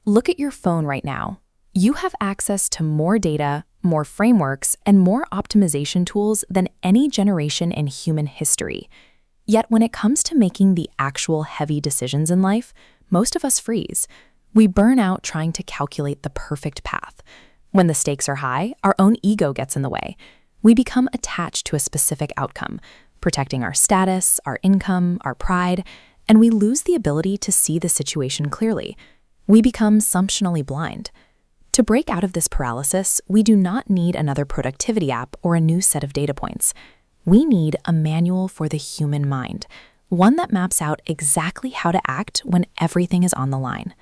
Look at your phone right now. You have access to more data, more frameworks, and more optimization tools than any generation in human history. Yet when it comes to making the actual heavy decisions in life, most of us freeze. We burn out trying to calculate the perfect path. When the stakes are high, our own ego gets in the way. We become attached to a specific outcome, protecting our status, our income, our pride, and we lose the ability to see the situation clearly. We become sumptuously blind. To break out of this paralysis, we do not need another productivity app or a new set of data points. We need a manual for the human mind, one that maps out exactly how to act when everything is on the line.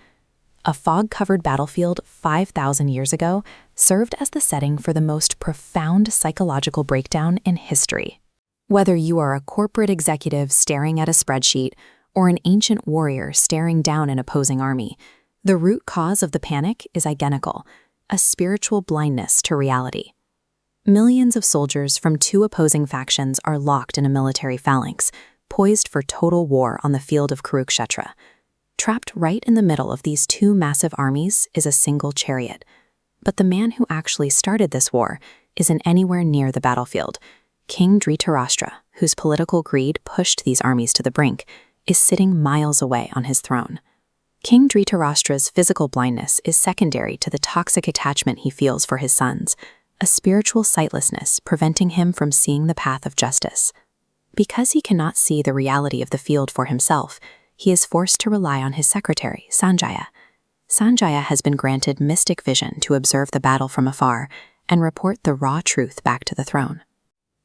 A fog-covered battlefield 5,000 years ago served as the setting for the most profound psychological breakdown in history. Whether you are a corporate executive staring at a spreadsheet or an ancient warrior staring down an opposing army, the root cause of the panic is identical: a spiritual blindness to reality. Millions of soldiers from two opposing factions are locked in a military phalanx, poised for total war on the field of Kurukshetra. Trapped right in the middle of these two massive armies is a single chariot. But the man who actually started this war isn't anywhere near the battlefield. King Dhritarashtra, whose political greed pushed these armies to the brink, is sitting miles away on his throne. King Dhritarashtra's physical blindness is secondary to the toxic attachment he feels for his sons, a spiritual sightlessness preventing him from seeing the path of justice. Because he cannot see the reality of the field for himself, he is forced to rely on his secretary, Sanjaya. Sanjaya has been granted mystic vision to observe the battle from afar and report the raw truth back to the throne.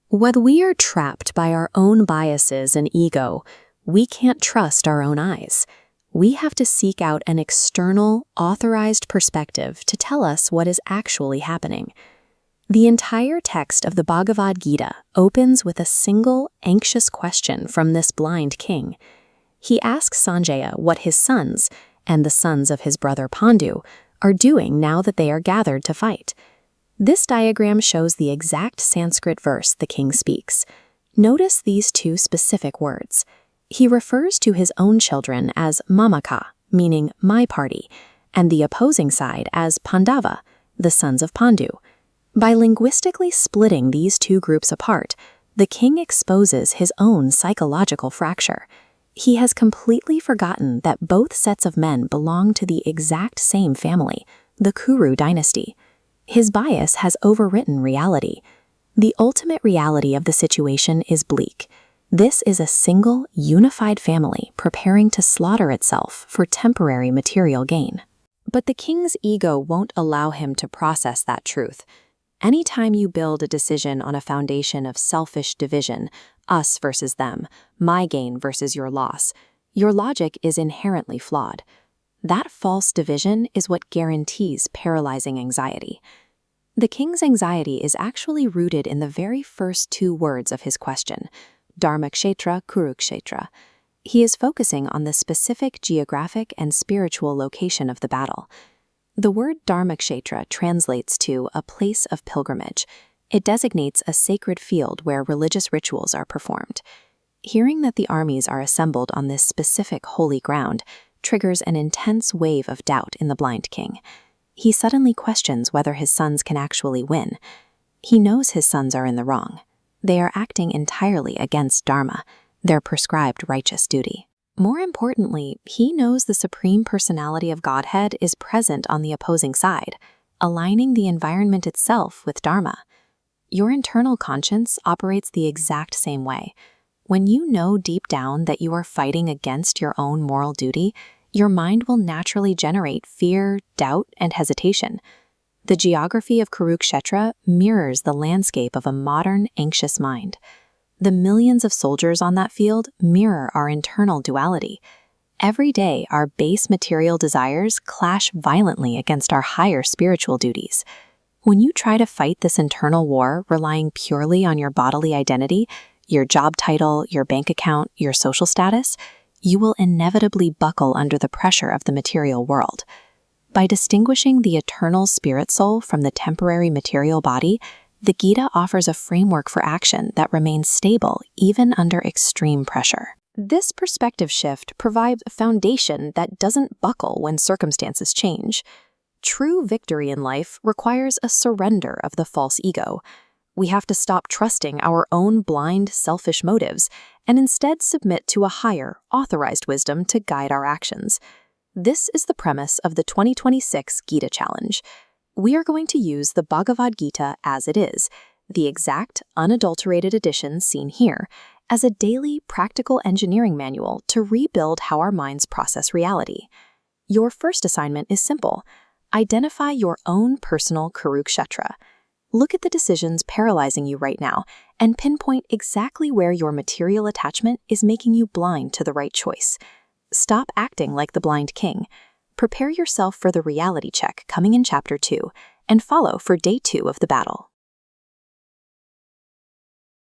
When we are trapped by our own biases and ego, we can't trust our own eyes. We have to seek out an external, authorized perspective to tell us what is actually happening. The entire text of the Bhagavad Gita opens with a single, anxious question from this blind king. He asks Sanjaya what his sons, and the sons of his brother Pandu, are doing now that they are gathered to fight. This diagram shows the exact Sanskrit verse the king speaks. Notice these two specific words. He refers to his own children as Mamaka, meaning my party, and the opposing side as Pandava, the sons of Pandu. By linguistically splitting these two groups apart, the king exposes his own psychological fracture. He has completely forgotten that both sets of men belong to the exact same family, the Kuru dynasty. His bias has overwritten reality. The ultimate reality of the situation is bleak. This is a single, unified family preparing to slaughter itself for temporary material gain. But the king's ego won't allow him to process that truth. Anytime you build a decision on a foundation of selfish division, us versus them, my gain versus your loss, your logic is inherently flawed. That false division is what guarantees paralyzing anxiety. The king's anxiety is actually rooted in the very first two words of his question, Dharmakshetra Kurukshetra. He is focusing on the specific geographic and spiritual location of the battle. The word Dharmakshetra translates to a place of pilgrimage. It designates a sacred field where religious rituals are performed. Hearing that the armies are assembled on this specific holy ground triggers an intense wave of doubt in the blind king. He suddenly questions whether his sons can actually win. He knows his sons are in the wrong. They are acting entirely against Dharma, their prescribed righteous duty. More importantly, he knows the Supreme Personality of Godhead is present on the opposing side, aligning the environment itself with Dharma. Your internal conscience operates the exact same way. When you know deep down that you are fighting against your own moral duty, your mind will naturally generate fear, doubt, and hesitation. The geography of Kurukshetra mirrors the landscape of a modern, anxious mind. The millions of soldiers on that field mirror our internal duality. Every day, our base material desires clash violently against our higher spiritual duties. When you try to fight this internal war relying purely on your bodily identity, your job title, your bank account, your social status, you will inevitably buckle under the pressure of the material world. By distinguishing the eternal spirit soul from the temporary material body, the Gita offers a framework for action that remains stable even under extreme pressure. This perspective shift provides a foundation that doesn't buckle when circumstances change. True victory in life requires a surrender of the false ego. We have to stop trusting our own blind, selfish motives and instead submit to a higher, authorized wisdom to guide our actions. This is the premise of the 2026 Gita Challenge. We are going to use the Bhagavad Gita as it is, the exact, unadulterated edition seen here, as a daily practical engineering manual to rebuild how our minds process reality. Your first assignment is simple. Identify your own personal Kurukshetra. Look at the decisions paralyzing you right now and pinpoint exactly where your material attachment is making you blind to the right choice. Stop acting like the blind king. Prepare yourself for the reality check coming in Chapter 2 and follow for Day 2 of the battle.